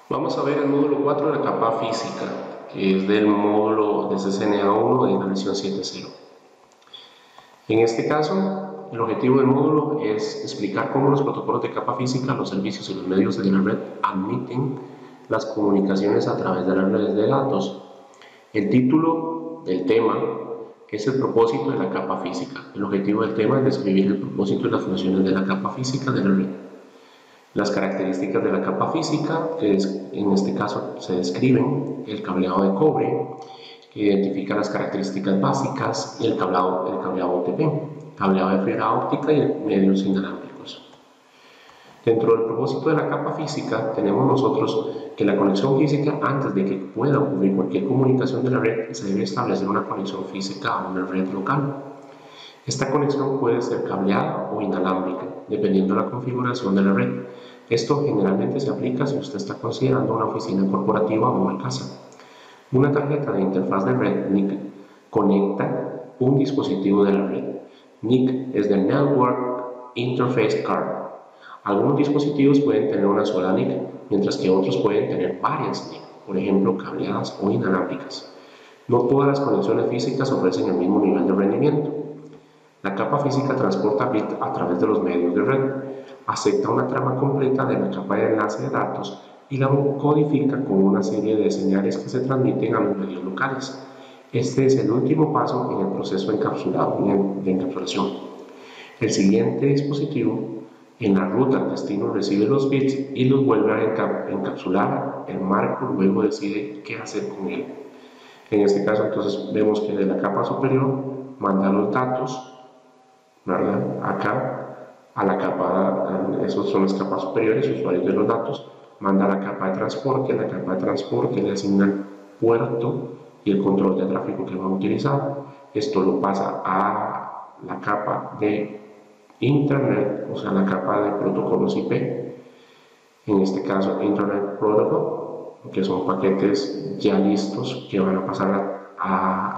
Vamos a ver el módulo 4 de la capa física, que es del módulo de CCNA1 de la lección 7.0. En este caso, el objetivo del módulo es explicar cómo los protocolos de capa física, los servicios y los medios de la red admiten las comunicaciones a través de las redes de datos. El título del tema es el propósito de la capa física. El objetivo del tema es describir el propósito y las funciones de la capa física de la red. Las características de la capa física, que en este caso se describen el cableado de cobre, que identifica las características básicas, y el cableado UTP, cableado de fibra óptica y medios inalámbricos. Dentro del propósito de la capa física tenemos nosotros que la conexión física, antes de que pueda ocurrir cualquier comunicación de la red, se debe establecer una conexión física a una red local. Esta conexión puede ser cableada o inalámbrica, dependiendo de la configuración de la red. Esto generalmente se aplica si usted está considerando una oficina corporativa o una casa. Una tarjeta de interfaz de red NIC conecta un dispositivo de la red. NIC es de Network Interface Card. Algunos dispositivos pueden tener una sola NIC, mientras que otros pueden tener varias NIC, por ejemplo, cableadas o inalámbricas. No todas las conexiones físicas ofrecen el mismo nivel de rendimiento. La capa física transporta bits a través de los medios de red, acepta una trama completa de la capa de enlace de datos y la codifica con una serie de señales que se transmiten a los medios locales. Este es el último paso en el proceso encapsulado de encapsulación. El siguiente dispositivo en la ruta al destino recibe los bits y los vuelve a encapsular. El marco luego decide qué hacer con él. En este caso, entonces, vemos que de la capa superior manda los datos, ¿verdad? Acá a la capa, esos son las capas superiores, usuarios de los datos, manda a la capa de transporte le asigna el puerto y el control de tráfico que va a utilizar. Esto lo pasa a la capa de Internet, o sea, la capa de protocolos IP, en este caso Internet Protocol, que son paquetes ya listos que van a pasar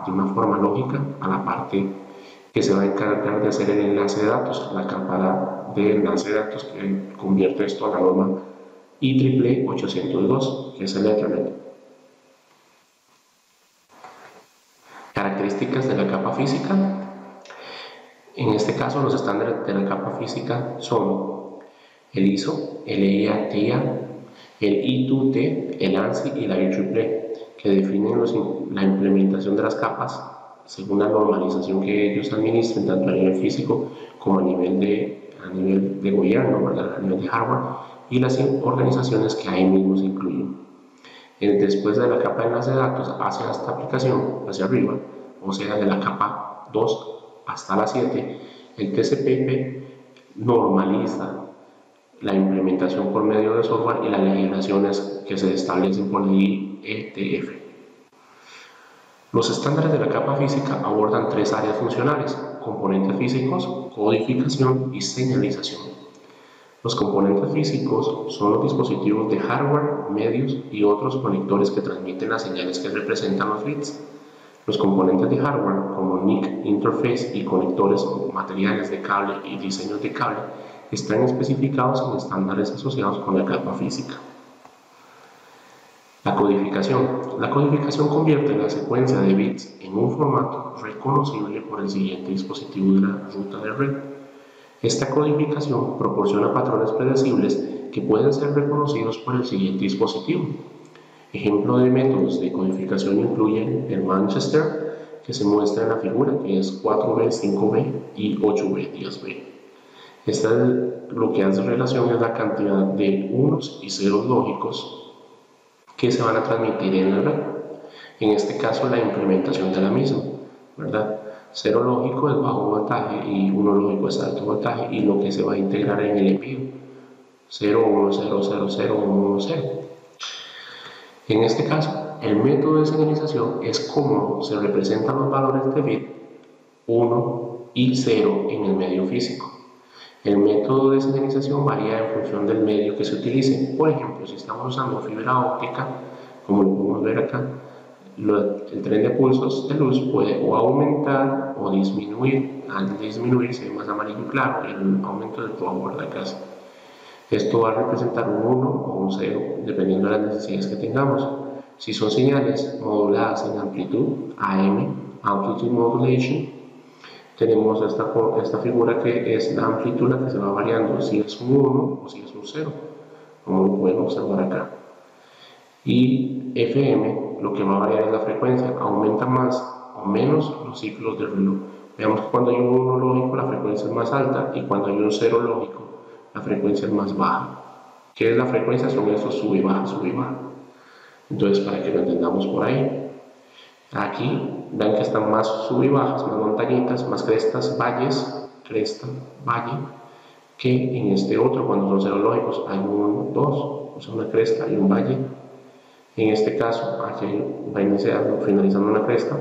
de una forma lógica a la parte que se va a encargar de hacer el enlace de datos, la capa de enlace de datos que convierte esto a la norma IEEE 802, que es el Ethernet. Características de la capa física. En este caso, los estándares de la capa física son el ISO, el EIA-TIA, el I2T, el ANSI y la IEEE, que definen la implementación de las capas según la normalización que ellos administren, tanto a nivel físico como a nivel de gobierno, ¿verdad? A nivel de hardware, y las organizaciones que ahí mismo se incluyen. Después de la capa de enlace de datos hacia esta aplicación, hacia arriba, o sea, de la capa 2 hasta la 7, el TCP/IP normaliza la implementación por medio de software y las legislaciones que se establecen por el IETF. Los estándares de la capa física abordan tres áreas funcionales: componentes físicos, codificación y señalización. Los componentes físicos son los dispositivos de hardware, medios y otros conectores que transmiten las señales que representan los bits. Los componentes de hardware, como NIC, interface y conectores, materiales de cable y diseños de cable, están especificados en estándares asociados con la capa física. La codificación. La codificación convierte la secuencia de bits en un formato reconocible por el siguiente dispositivo de la ruta de red. Esta codificación proporciona patrones predecibles que pueden ser reconocidos por el siguiente dispositivo. Ejemplo de métodos de codificación incluyen el Manchester, que se muestra en la figura, que es 4B, 5B y 8B, 10B. Lo que hace relación es la cantidad de unos y ceros lógicos que se van a transmitir en la red. En este caso, la implementación de la misma, ¿verdad? Cero lógico es bajo voltaje y uno lógico es alto voltaje, y lo que se va a integrar en el envío: 0, 1, 0, 0, 0, 1, 1, 0. En este caso, el método de señalización es cómo se representan los valores de bit 1 y 0 en el medio físico. El método de señalización varía en función del medio que se utilice. Por ejemplo, si estamos usando fibra óptica, como lo podemos ver acá, el tren de pulsos de luz puede o aumentar o disminuir. Al disminuir se ve más amarillo claro, el aumento del power de casa. Esto va a representar un 1 o un 0, dependiendo de las necesidades que tengamos. Si son señales moduladas en amplitud, AM, Amplitude Modulation, tenemos esta figura que es la amplitud la que se va variando, si es un 1 o si es un 0, como lo pueden observar acá. Y FM, lo que va a variar es la frecuencia, aumenta más o menos los ciclos del reloj. Veamos que cuando hay un 1 lógico la frecuencia es más alta y cuando hay un 0 lógico la frecuencia es más baja. ¿Qué es la frecuencia? Son estos sub y baja, sub y baja. Entonces, para que lo entendamos por ahí, aquí ven que están más sub y bajas, más montañitas, más crestas, valles, cresta, valle, que en este otro, cuando son ceros lógicos, hay un 2, o sea, una cresta y un valle. En este caso, aquí va iniciando, finalizando una cresta,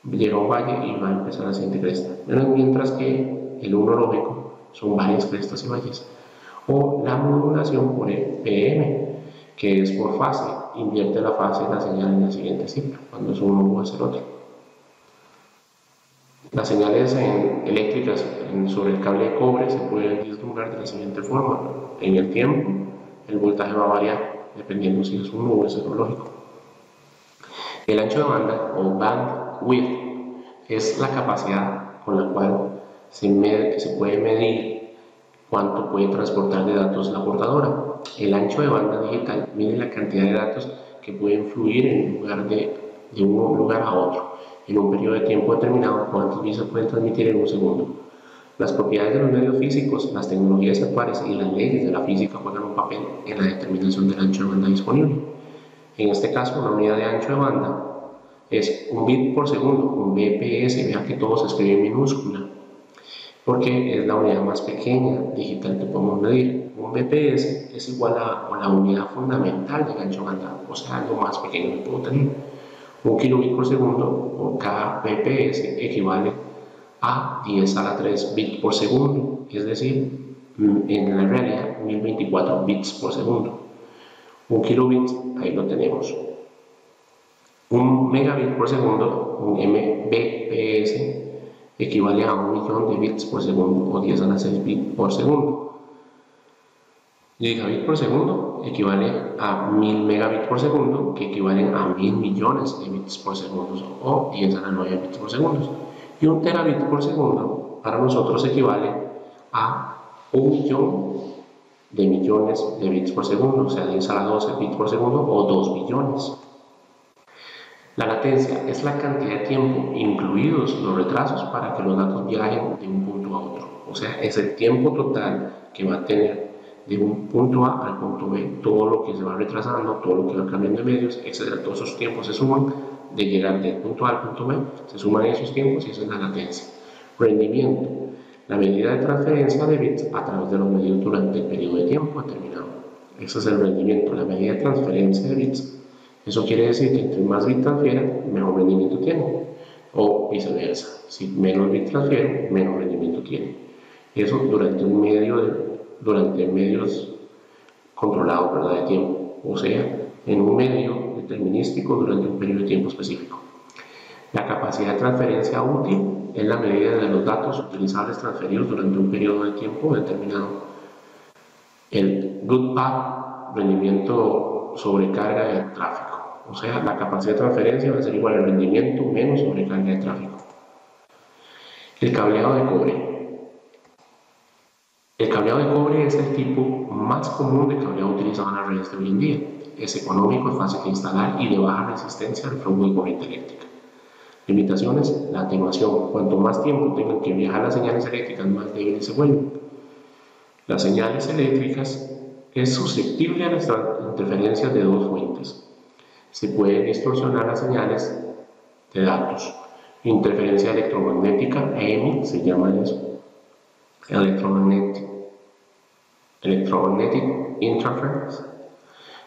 llega un valle y va a empezar la siguiente cresta. Mientras que el 1 lógico son varias crestas y valles. O la modulación por PM, que es por fase, invierte la fase de la señal en el siguiente ciclo, cuando es uno va a ser otro. Las señales eléctricas sobre el cable de cobre se pueden vislumbrar de la siguiente forma. En el tiempo, el voltaje va a variar, dependiendo si es uno o es cero lógico. El ancho de banda, o bandwidth, es la capacidad con la cual se puede medir cuánto puede transportar de datos la portadora. El ancho de banda digital mide la cantidad de datos que pueden fluir de un lugar a otro en un periodo de tiempo determinado, cuántos bits se pueden transmitir en un segundo. Las propiedades de los medios físicos, las tecnologías actuales y las leyes de la física juegan un papel en la determinación del ancho de banda disponible. En este caso, una unidad de ancho de banda es un bit por segundo, un bps, vean que todo se escribe en minúscula, porque es la unidad más pequeña digital que podemos medir. Un bps es igual a la unidad fundamental del ancho de banda, o sea, lo más pequeño que puedo tener. Un kilobit por segundo, o cada bps, equivale a 10 a la 3 bits por segundo, es decir, en la realidad 1024 bits por segundo. Un kilobit, ahí lo tenemos. Un megabit por segundo, un mbps, equivale a 1.000.000 de bits por segundo, o 10 a la 6 bits por segundo. Gigabit por segundo equivale a 1000 megabits por segundo, que equivalen a 1000 millones de bits por segundo, o 10 a la 9 bits por segundo. Y un terabit por segundo para nosotros equivale a 1.000.000 de millones de bits por segundo, o sea, 10 a la 12 bits por segundo, o 2 billones. La latencia es la cantidad de tiempo, incluidos los retrasos, para que los datos viajen de un punto a otro. O sea, es el tiempo total que va a tener de un punto A al punto B, todo lo que se va retrasando, todo lo que va cambiando de medios, etc. Todos esos tiempos se suman de llegar del punto A al punto B, se suman esos tiempos y eso es la latencia. Rendimiento, la medida de transferencia de bits a través de los medios durante el periodo de tiempo determinado. Ese es el rendimiento, la medida de transferencia de bits. Eso quiere decir que entre más bits transfiera, mejor rendimiento tiene, o viceversa. Si menos bits transfiero, menos rendimiento tiene. Eso durante medios controlados, ¿verdad?, de tiempo, o sea, en un medio determinístico durante un periodo de tiempo específico. La capacidad de transferencia útil es la medida de los datos utilizables transferidos durante un periodo de tiempo determinado. El good path, rendimiento sobre carga de tráfico, o sea, la capacidad de transferencia va a ser igual al rendimiento menos sobrecarga de tráfico. El cableado de cobre. El cableado de cobre es el tipo más común de cableado utilizado en las redes de hoy en día. Es económico, es fácil de instalar y de baja resistencia al flujo de corriente eléctrica. Limitaciones: la atenuación. Cuanto más tiempo tengan que viajar las señales eléctricas, más débiles se vuelven. Las señales eléctricas es susceptible a las interferencias de dos fuentes. Se pueden distorsionar las señales de datos. Interferencia electromagnética, EMI, se llama eso. Electromagnetic interference,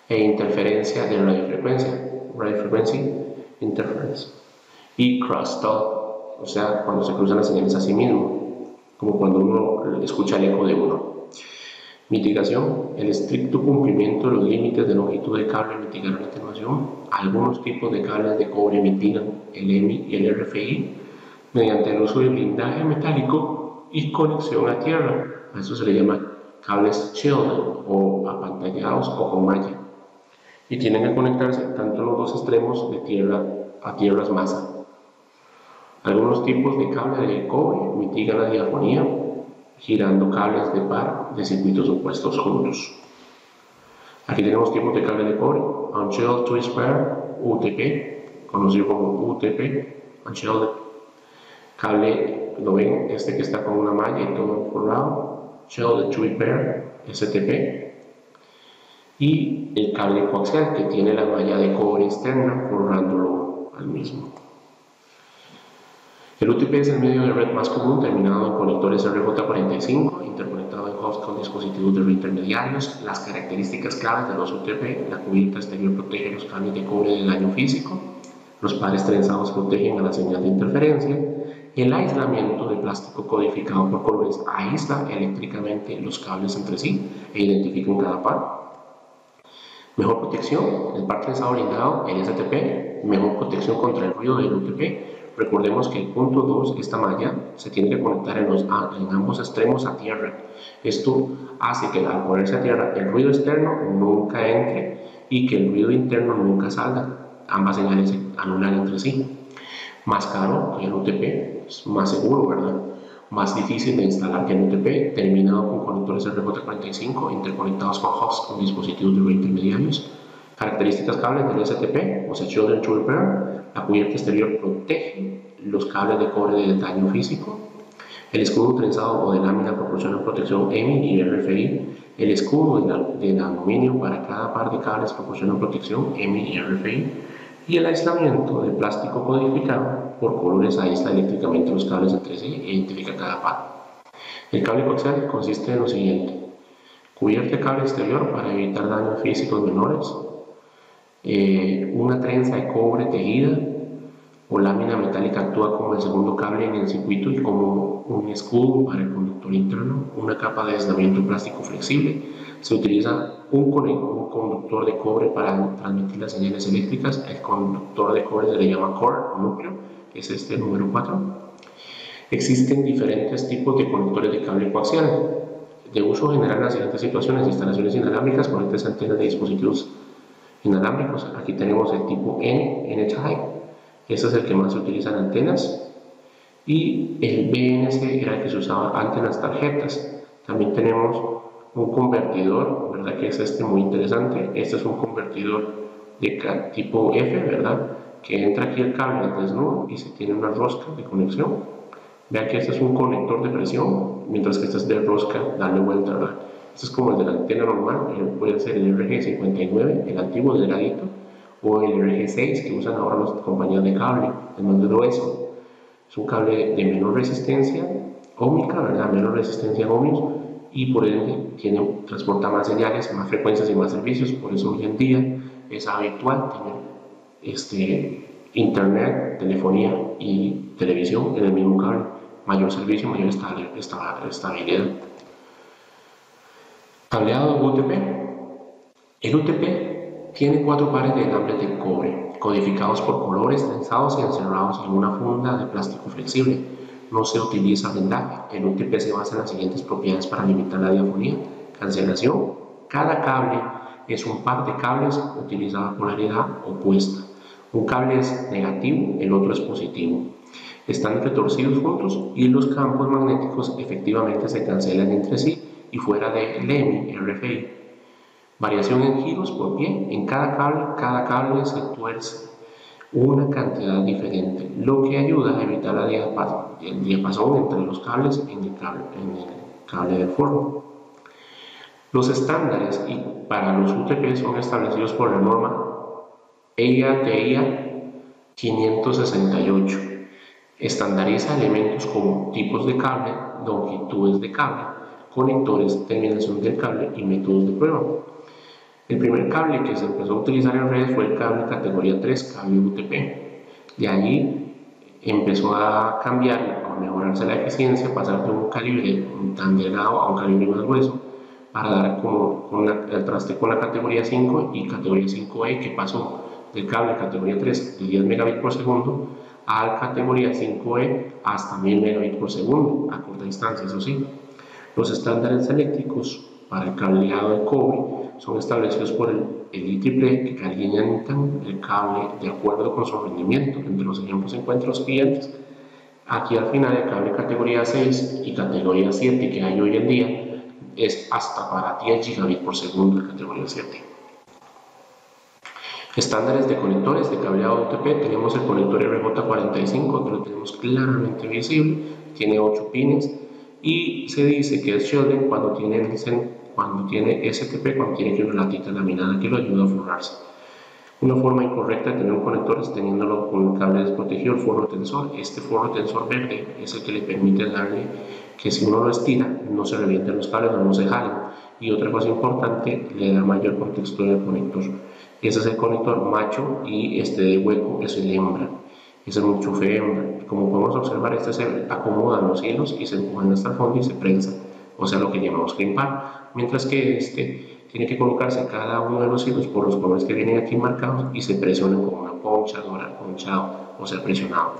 e interferencia de radiofrecuencia, radio frequency interference, y crosstalk, o sea, cuando se cruzan las señales a sí mismo, como cuando uno escucha el eco de uno. Mitigación: el estricto cumplimiento de los límites de longitud de cable mitigará la atenuación. Algunos tipos de cables de cobre mitigan el EMI y el RFI mediante el uso de blindaje metálico y conexión a tierra. A eso se le llama cables shielded o apantallados o con malla, y tienen que conectarse tanto en los dos extremos de tierra a tierras masa. Algunos tipos de cable de cobre mitigan la diafonía girando cables de par de circuitos opuestos juntos. Aquí tenemos tipos de cable de cobre: Unshielded Twist Pair, UTP, conocido como UTP, Unshielded. Cable, lo ven, este que está con una malla y todo forrado, Shielded Twist Pair, STP. Y el cable coaxial, que tiene la malla de cobre externa forrándolo al mismo. El UTP es el medio de red más común, terminado en conectores RJ45, interconectado en host con dispositivos de red intermediarios. Las características claves de los UTP: la cubierta exterior protege los cables de cobre del daño físico, los pares trenzados protegen a la señal de interferencia, el aislamiento de plástico codificado por colores aísla eléctricamente los cables entre sí e identifica en cada par. Mejor protección: el par trenzado blindado, el STP, mejor protección contra el ruido del UTP. Recordemos que el punto 2, esta malla, se tiene que conectar en ambos extremos a tierra. Esto hace que al ponerse a tierra el ruido externo nunca entre y que el ruido interno nunca salga. Ambas señales se anulan entre sí. Más caro que el UTP, es más seguro, ¿verdad? Más difícil de instalar que el UTP, terminado con conectores RJ45 interconectados con hubs con dispositivos de red intermediarios. Características cables del STP, o sea, Shielded Twist Pair: la cubierta exterior protege los cables de cobre del daño físico. El escudo trenzado o de lámina proporciona protección EMI y RFI. El escudo de aluminio para cada par de cables proporciona protección EMI y RFI. Y el aislamiento de plástico codificado por colores aísla eléctricamente los cables entre sí e identifica cada par. El cable coaxial consiste en lo siguiente: cubierta de cable exterior para evitar daños físicos menores, una trenza de cobre tejida o lámina metálica actúa como el segundo cable en el circuito y como un escudo para el conductor interno, una capa de aislamiento plástico flexible. Se utiliza un conductor de cobre para transmitir las señales eléctricas. El conductor de cobre se le llama core o núcleo, es este número 4. Existen diferentes tipos de conectores de cable coaxial. De uso general en las siguientes situaciones: instalaciones inalámbricas, conectes antenas de dispositivos inalámbricos. Aquí tenemos el tipo N-Type, este es el que más se utiliza en antenas, y el BNC era el que se usaba antes en las tarjetas. También tenemos un convertidor, ¿verdad? Que es este muy interesante. Este es un convertidor de tipo F, ¿verdad? Que entra aquí el cable al desnudo y se tiene una rosca de conexión. Vean que este es un conector de presión, mientras que este es de rosca, darle vuelta, ¿verdad? Este es como el de la antena normal, puede ser el RG59, el antiguo delgadito, o el RG6 que usan ahora las compañías de cable, el más grueso. Es un cable de menor resistencia óhmica, ¿verdad? Menor resistencia en ohmios, y por ende transporta más señales, más frecuencias y más servicios. Por eso hoy en día es habitual tener internet, telefonía y televisión en el mismo cable. Mayor servicio, mayor estabilidad. Cableado UTP. El UTP tiene 4 pares de alambres de cobre, codificados por colores trenzados y encerrados en una funda de plástico flexible. No se utiliza vendaje. El UTP se basa en las siguientes propiedades para limitar la diafonía: cancelación. Cada cable es un par de cables utilizada polaridad opuesta. Un cable es negativo, el otro es positivo. Están retorcidos juntos y los campos magnéticos efectivamente se cancelan entre sí y fuera del EMI, RFI. Variación en giros por pie. En cada cable se tuerce una cantidad diferente, lo que ayuda a evitar el diapasón entre los cables en el cable del forro. Los estándares para los UTP son establecidos por la norma EIA-TIA 568. Estandariza elementos como tipos de cable, longitudes de cable, conectores, terminación del cable y métodos de prueba. El primer cable que se empezó a utilizar en redes fue el cable categoría 3, cable UTP. De allí empezó a cambiar, a mejorarse la eficiencia, pasar de un calibre tan delgado a un calibre más grueso, para dar el traste con la categoría 5 y categoría 5E, que pasó del cable categoría 3 de 10 megabits por segundo a la categoría 5E hasta 1000 megabits por segundo, a corta distancia, eso sí. Los estándares eléctricos para el cableado de cobre son establecidos por el IEEE, que calientan el cable de acuerdo con su rendimiento. Entre los ejemplos se encuentran los siguientes. Aquí al final el cable categoría 6 y categoría 7 que hay hoy en día es hasta para 10 gigabits por segundo en categoría 7. Estándares de conectores de cableado UTP, tenemos el conector RJ45, que lo tenemos claramente visible, tiene 8 pines y se dice que es shielding cuando tiene STP, cuando tiene que una latita laminada que lo ayuda a forrarse. Una forma incorrecta de tener un conector es teniéndolo con un cable desprotegido, el forro tensor. Este forro tensor verde es el que le permite darle que si uno lo estira no se revienten los cables, no se jalen. Y otra cosa importante, le da mayor contexto al conector. Ese es el conector macho y este de hueco es el hembra. Ese es un enchufe hembra. Como podemos observar, este se acomodan los hilos y se empujan hasta el fondo y se prensa, o sea, lo que llamamos crimpar. Mientras que este tiene que colocarse cada uno de los hilos por los colores que vienen aquí marcados y se presionan con una ponchadora, ponchado, o sea, presionado.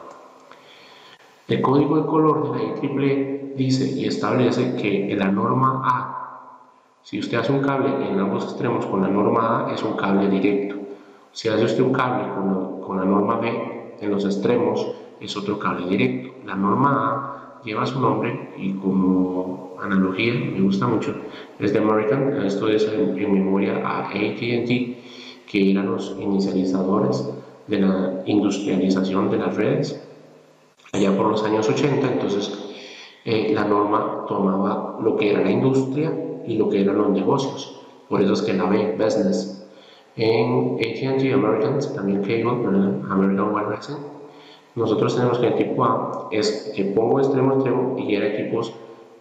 El código de color de la IEEE dice y establece que en la norma A, si usted hace un cable en ambos extremos con la norma A, es un cable directo. Si hace usted un cable con la norma B en los extremos, es otro cable directo. La norma A lleva su nombre y como analogía, me gusta mucho, es de American. Esto es en memoria a AT&T, que eran los inicializadores de la industrialización de las redes allá por los años 80. Entonces la norma tomaba lo que era la industria y lo que eran los negocios. Por eso es que la B, Business. En AT&T American, también Cable, American Wireless, nosotros tenemos que el tipo A es que pongo extremo a extremo y era equipos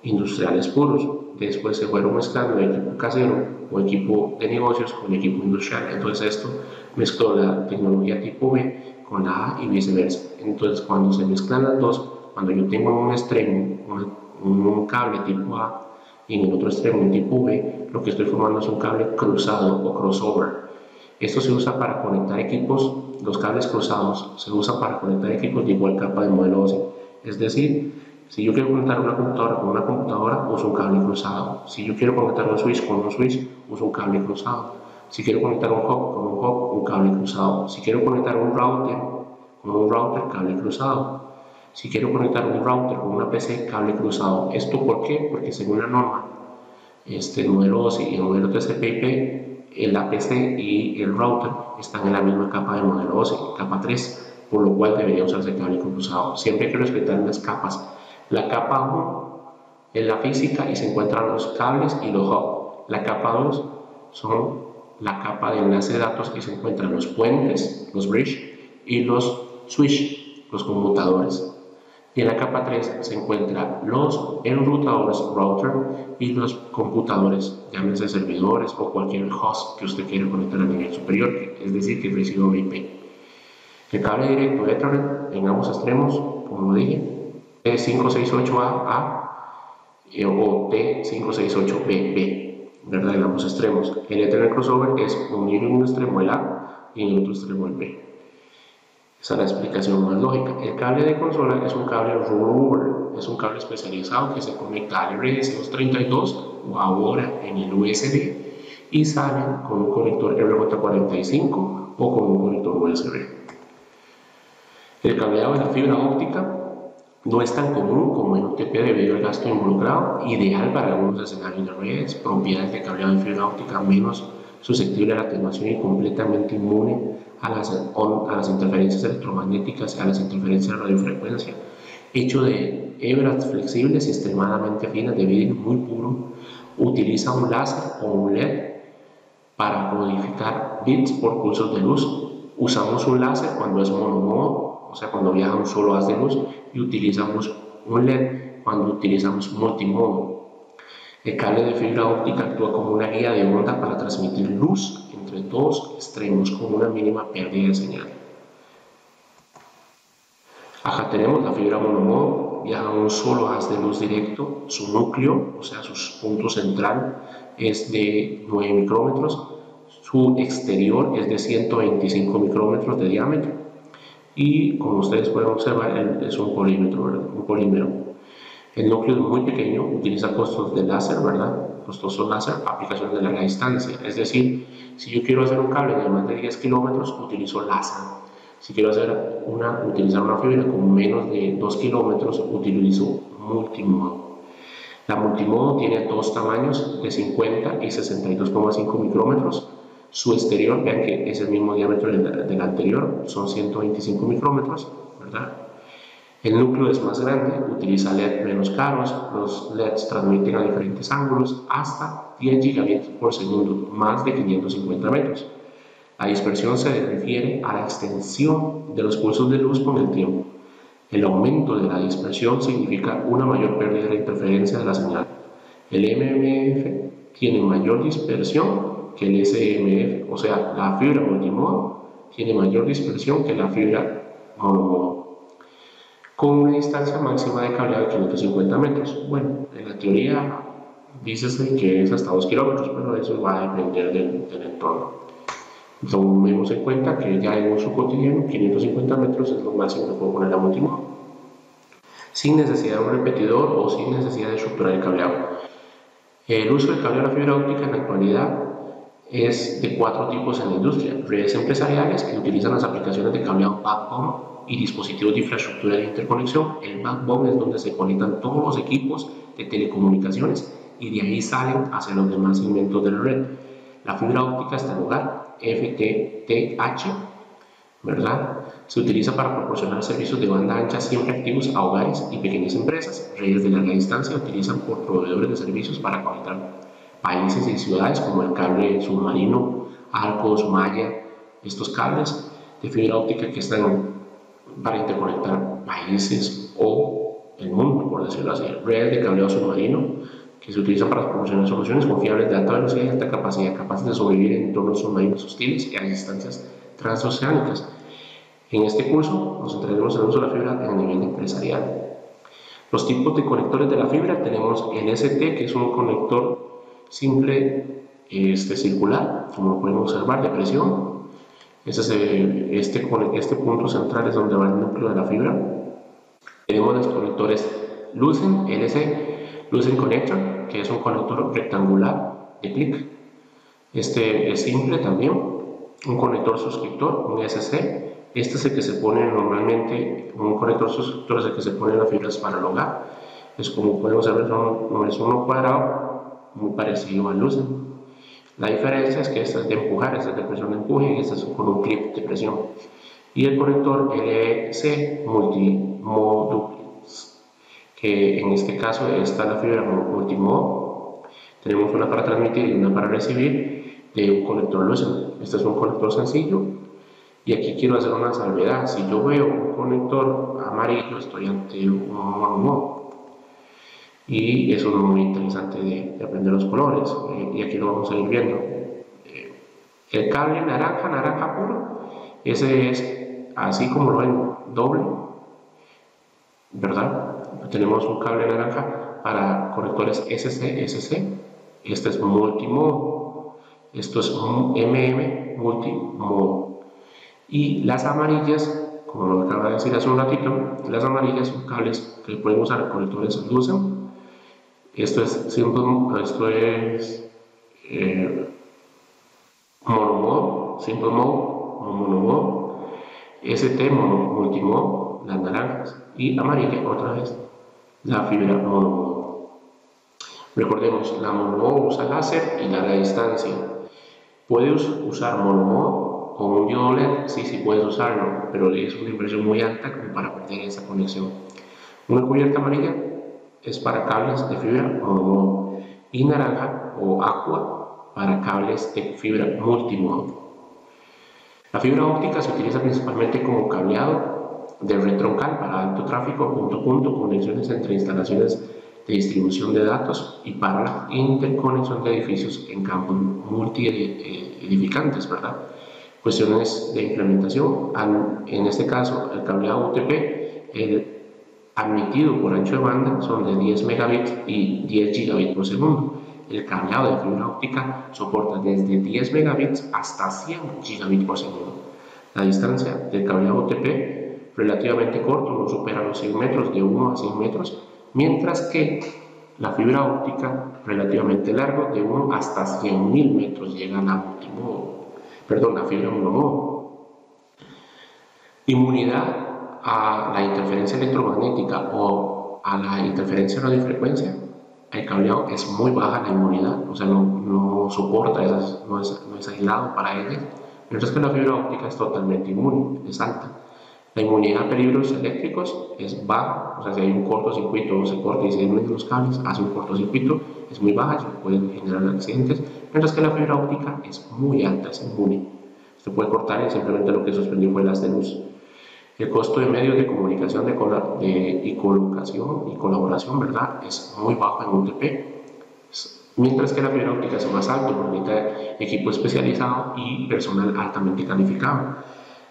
industriales puros. Después se fueron mezclando equipo casero o equipo de negocios con equipo industrial. Entonces esto mezcló la tecnología tipo B con la A y viceversa. Entonces cuando se mezclan las dos, cuando yo tengo en un extremo un cable tipo A y en el otro extremo un tipo B, lo que estoy formando es un cable cruzado o crossover. Esto se usa para conectar equipos, los cables cruzados se usan para conectar equipos de igual capa de modelo OSI. Es decir, si yo quiero conectar una computadora con una computadora, uso un cable cruzado. Si yo quiero conectar un switch con un switch, uso un cable cruzado. Si quiero conectar un hub con un hub, un cable cruzado. Si quiero conectar un router con un router, cable cruzado. Si quiero conectar un router con una PC, cable cruzado. ¿Esto por qué? Porque según la norma, el modelo OSI y el modelo TCP/IP, la PC y el router están en la misma capa de modelo OSI, capa 3, por lo cual debería usarse cable cruzado. Siempre hay que respetar las capas. La capa 1 es la física y se encuentran los cables y los hubs. La capa 2 son la capa de enlace de datos y se encuentran los puentes, los bridge, y los switch, los conmutadores. Y en la capa 3 se encuentran los enrutadores, router, y los computadores, llámense servidores o cualquier host que usted quiera conectar a nivel superior, es decir, que reciba IP. El cable directo Ethernet en ambos extremos, como dije, es 568A o T568BB, ¿verdad? En ambos extremos. El Ethernet crossover es unir en un extremo el A y en el otro extremo el B. Esa es la explicación más lógica. El cable de consola es un cable rollover, es un cable especializado que se conecta al RS232 o ahora en el USB y sale con un conector RJ45 o con un conector USB. El cableado de la fibra óptica no es tan común como en UTP debido al gasto involucrado, ideal para algunos escenarios de redes, propiedades de cableado de fibra óptica menos susceptible a la atenuación y completamente inmune a las interferencias electromagnéticas y a las interferencias de radiofrecuencia, hecho de hebras flexibles y extremadamente finas de vidrio muy puro. Utiliza un láser o un LED para codificar bits por pulsos de luz. Usamos un láser cuando es monomodo, o sea cuando viaja un solo haz de luz, y utilizamos un LED cuando utilizamos multimodo. El cable de fibra óptica actúa como una guía de onda para transmitir luz entre dos extremos con una mínima pérdida de señal. Acá tenemos la fibra monomodo, viaja un solo haz de luz directo, su núcleo, o sea su punto central, es de 9 micrómetros, su exterior es de 125 micrómetros de diámetro y como ustedes pueden observar es un polímero, ¿verdad? Un polímero. El núcleo es muy pequeño, utiliza costos de láser, ¿verdad? costosos láser, aplicaciones de larga distancia. Es decir, si yo quiero hacer un cable de más de 10 kilómetros, utilizo láser. Si quiero utilizar una fibra con menos de 2 kilómetros, utilizo multimodo. La multimodo tiene dos tamaños de 50 y 62,5 micrómetros. Su exterior, vean que es el mismo diámetro del anterior, son 125 micrómetros, ¿verdad? El núcleo es más grande, utiliza LED menos caros, los LEDs transmiten a diferentes ángulos hasta 10 gigabits por segundo, más de 550 metros. La dispersión se refiere a la extensión de los pulsos de luz con el tiempo. El aumento de la dispersión significa una mayor pérdida de interferencia de la señal. El MMF tiene mayor dispersión que el SMF, o sea, la fibra multimodo tiene mayor dispersión que la fibra monomodo, con una distancia máxima de cableado de 550 metros. Bueno, en la teoría dice que es hasta 2 kilómetros, pero eso va a depender del entorno. Tomemos en cuenta que ya en uso cotidiano 550 metros es lo máximo que puedo poner la multimodo, sin necesidad de un repetidor o sin necesidad de estructurar el cableado. El uso del cableado de la fibra óptica en la actualidad es de 4 tipos en la industria: redes empresariales que utilizan las aplicaciones de cableado backbone y dispositivos de infraestructura de interconexión. El backbone es donde se conectan todos los equipos de telecomunicaciones y de ahí salen hacia los demás segmentos de la red. La fibra óptica está en lugar, FTTH, ¿verdad? Se utiliza para proporcionar servicios de banda ancha siempre activos a hogares y pequeñas empresas. Redes de larga distancia utilizan por proveedores de servicios para conectar países y ciudades, como el cable submarino, Arcos, Maya. Estos cables de fibra óptica que están para interconectar países o el mundo, por decirlo así. Redes de cableado submarino que se utilizan para proporcionar soluciones confiables de alta velocidad y alta capacidad, capaces de sobrevivir en entornos submarinos hostiles y a distancias transoceánicas. En este curso nos centraremos en el uso de la fibra en el nivel empresarial. Los tipos de conectores de la fibra: tenemos el ST, que es un conector simple circular, como lo podemos observar, de presión. Este punto central es donde va el núcleo de la fibra. Tenemos los conectores Lucent, LC, Lucent Connector, que es un conector rectangular de clic. Este es simple también. Un conector suscriptor, un SC. Este es el que se pone normalmente, un conector suscriptor es el que se pone en las fibras para el hogar. Es como podemos ver, es uno cuadrado, muy parecido al Lucent. La diferencia es que este es de empujar, este es de presión de empuje y este es con un clip de presión. Y el conector LC multimodo, que en este caso está la fibra multimodo. Tenemos una para transmitir y una para recibir de un conector Lucent. Este es un conector sencillo. Y aquí quiero hacer una salvedad: si yo veo un conector amarillo, estoy ante un monomodo. Y eso es muy interesante de aprender los colores, y aquí lo vamos a ir viendo. El cable naranja puro, ese es así como lo ven, doble, ¿verdad? Tenemos un cable naranja para conectores SC. Este es multimodo, esto es un multimodo. Y las amarillas, como lo acaba de decir hace un ratito, las amarillas son cables que pueden usar conectores Lucent. Esto es monomodo, simple mode, monomodo, ST multimodo, las naranjas, y amarilla otra vez la fibra monomodo. Recordemos, la monomodo usa láser y larga distancia. ¿Puedes usar monomodo con un diodo LED? Sí puedes usarlo, pero es una inversión muy alta como para perder esa conexión. Una cubierta amarilla es para cables de fibra monomodo, y naranja o aqua para cables de fibra multimodo. La fibra óptica se utiliza principalmente como cableado de red troncal para alto tráfico punto a punto, conexiones entre instalaciones de distribución de datos y para la interconexión de edificios en campos multiedificantes, ¿verdad? Cuestiones de implementación: en este caso el cableado UTP, admitido por ancho de banda son de 10 megabits y 10 gigabits por segundo. El cableado de fibra óptica soporta desde 10 megabits hasta 100 gigabits por segundo. La distancia del cableado UTP relativamente corto, no supera los 100 metros, de 1 a 100 metros, mientras que la fibra óptica relativamente largo, de 1 hasta 100.000 metros llega la fibra monomodo. Inmunidad a la interferencia electromagnética o a la interferencia de radiofrecuencia, el cableado es muy baja la inmunidad, o sea, no soporta esas, no es aislado para ellas, mientras que la fibra óptica es totalmente inmune, es alta. La inmunidad a peligros eléctricos es baja, o sea, si hay un cortocircuito o se corta y se unen los cables, hace un cortocircuito, es muy baja, se pueden generar accidentes, mientras que la fibra óptica es muy alta, es inmune. Se puede cortar y simplemente lo que suspendió fue el haz de luz. El costo de medios de comunicación y colocación y colaboración, ¿verdad?, es muy bajo en UTP, mientras que la fibra óptica es más alto, porque necesita equipo especializado y personal altamente calificado.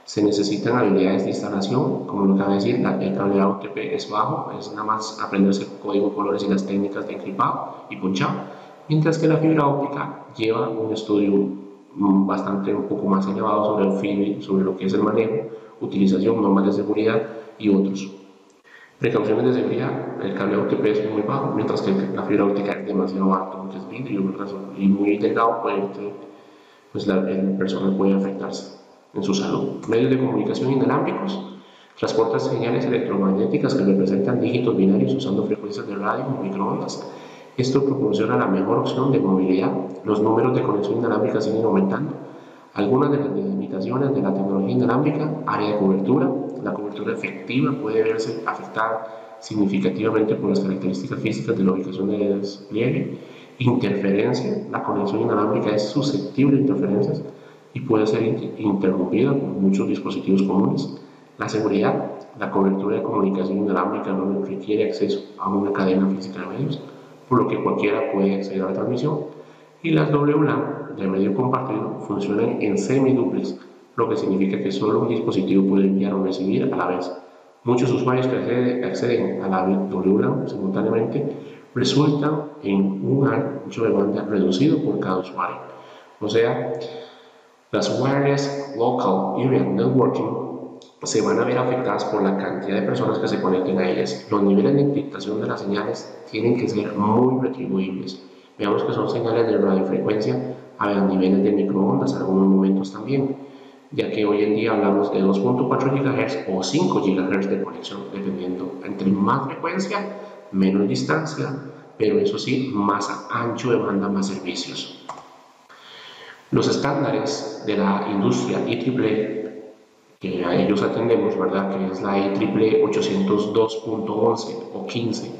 Se necesitan habilidades de instalación, como lo acabo de decir, el cableado UTP es bajo, es nada más aprenderse el código, colores y las técnicas de encriptado y punchado, mientras que la fibra óptica lleva un estudio un poco más elevado sobre el FIBE, sobre lo que es el manejo, utilización, normas de seguridad y otros. Precauciones de seguridad, el cableado UTP es muy bajo, mientras que la fibra óptica es demasiado alto, porque es vidrio y muy delgado, pues el personal puede afectarse en su salud. Medios de comunicación inalámbricos, transportan señales electromagnéticas que representan dígitos binarios usando frecuencias de radio o microondas. Esto proporciona la mejor opción de movilidad. Los números de conexión inalámbrica siguen aumentando. Algunas de las limitaciones de la tecnología inalámbrica: área de cobertura. La cobertura efectiva puede verse afectada significativamente por las características físicas de la ubicación de despliegue. Interferencia. La conexión inalámbrica es susceptible de interferencias y puede ser interrumpida por muchos dispositivos comunes. La seguridad. La cobertura de comunicación inalámbrica no requiere acceso a una cadena física de medios, por lo que cualquiera puede acceder a la transmisión. Y las WLAN de medio compartido funcionan en semiduplex, lo que significa que solo un dispositivo puede enviar o recibir a la vez. Muchos usuarios que acceden a la WLAN simultáneamente resultan en un ancho de banda reducido por cada usuario. O sea, las Wireless Local Area Networking se van a ver afectadas por la cantidad de personas que se conecten a ellas. Los niveles de encriptación de las señales tienen que ser muy retribuibles. Veamos que son señales de radiofrecuencia a niveles de microondas, en algunos momentos también, ya que hoy en día hablamos de 2.4 GHz o 5 GHz de conexión, dependiendo. Entre más frecuencia, menos distancia, pero eso sí, más ancho de banda, más servicios. Los estándares de la industria IEEE, que a ellos atendemos, ¿verdad?, que es la IEEE 802.11 o 15,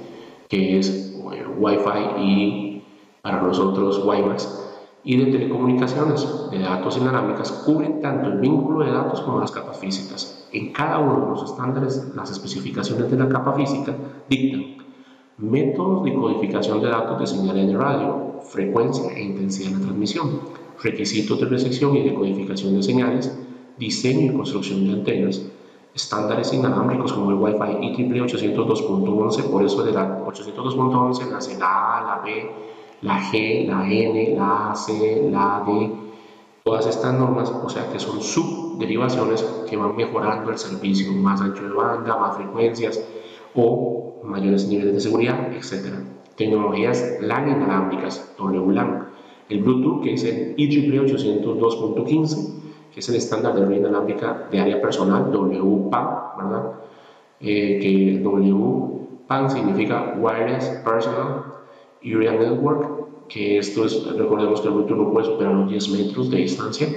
que es Wi-Fi y para nosotros WiMAX, y de telecomunicaciones de datos inalámbricas, cubren tanto el vínculo de datos como las capas físicas. En cada uno de los estándares, las especificaciones de la capa física dictan métodos de codificación de datos de señales de radio, frecuencia e intensidad de la transmisión, requisitos de recepción y de codificación de señales, diseño y construcción de antenas, estándares inalámbricos como el Wi-Fi IEEE 802.11, por eso de la 802.11 nace la A, la B, la G, la N, la A, C, la D, todas estas normas, o sea que son subderivaciones que van mejorando el servicio, más ancho de banda, más frecuencias o mayores niveles de seguridad, etc. Tecnologías LAN inalámbricas, WLAN, el Bluetooth, que es el IEEE 802.15, que es el estándar de red inalámbrica de área personal, WPAN, ¿verdad? Que WPAN significa Wireless Personal Area Network, que esto es, recordemos que el Bluetooth no puede superar los 10 metros de distancia.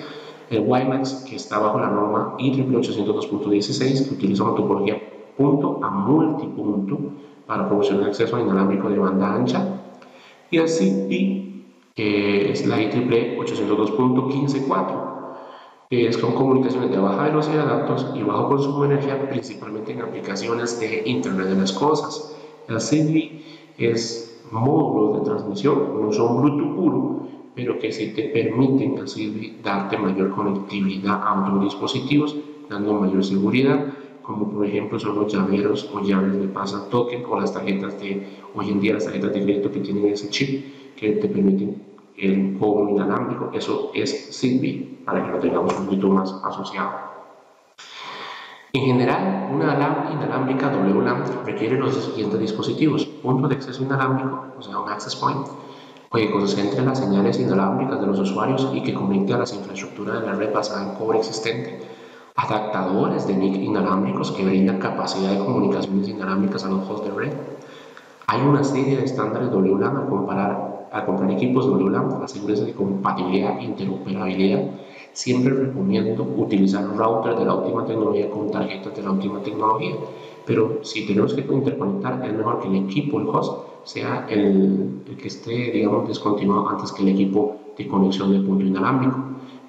El WiMAX, que está bajo la norma IEEE 802.16, que utiliza una topología punto a multipunto para proporcionar acceso inalámbrico de banda ancha. Y el ZigBee, que es la IEEE 802.15.4, que son comunicaciones de baja velocidad de datos y bajo consumo de energía, principalmente en aplicaciones de Internet de las Cosas. El ZigBee es módulos de transmisión, no son Bluetooth puro, pero que sí te permiten el ZigBee darte mayor conectividad a otros dispositivos, dando mayor seguridad, como por ejemplo son los llaveros o llaves de pasa token o las tarjetas hoy en día las tarjetas de crédito que tienen ese chip que te permiten el cobro inalámbrico. Eso es ZigBee, para que lo tengamos un poquito más asociado. En general, una alarma inalámbrica WLAN requiere los siguientes dispositivos: punto de acceso inalámbrico, o sea, un access point, que concentre las señales inalámbricas de los usuarios y que conecte a las infraestructuras de la red basada en cobre existente, adaptadores de NIC inalámbricos que brindan capacidad de comunicaciones inalámbricas a los hosts de red. Hay una serie de estándares WLAN. Al comprar equipos WLAN, asegúrese de compatibilidad e interoperabilidad. Siempre recomiendo utilizar routers de la última tecnología con tarjetas de la última tecnología, pero si tenemos que interconectar, es mejor que el equipo, el host, sea el que esté, digamos, descontinuado antes que el equipo de conexión de punto inalámbrico.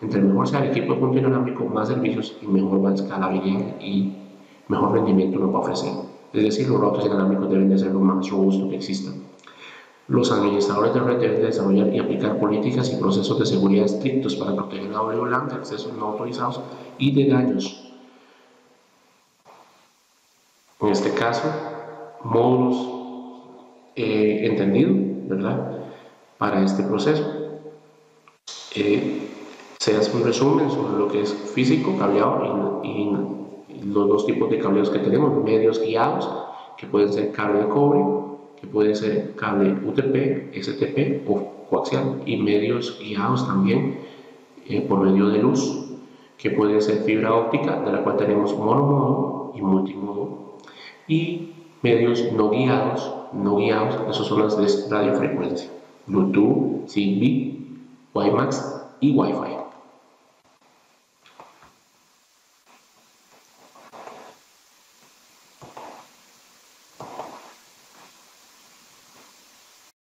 Entre mejor sea el equipo de punto inalámbrico, más servicios y mejor escalabilidad y mejor rendimiento nos va a ofrecer. Es decir, los routers inalámbricos deben de ser lo más robusto que existan. Los administradores de red deben desarrollar y aplicar políticas y procesos de seguridad estrictos para proteger la WLAN de accesos no autorizados y de daños. En este caso, módulos entendidos, ¿verdad? Para este proceso. Se hace un resumen sobre lo que es físico, cableado y los dos tipos de cableos que tenemos: medios guiados, que pueden ser cable de cobre, que puede ser cable UTP, STP o coaxial, y medios guiados también por medio de luz, que puede ser fibra óptica, de la cual tenemos monomodo y multimodo, y medios no guiados, esos son las de radiofrecuencia: Bluetooth, Zigbee, WiMAX y Wi-Fi.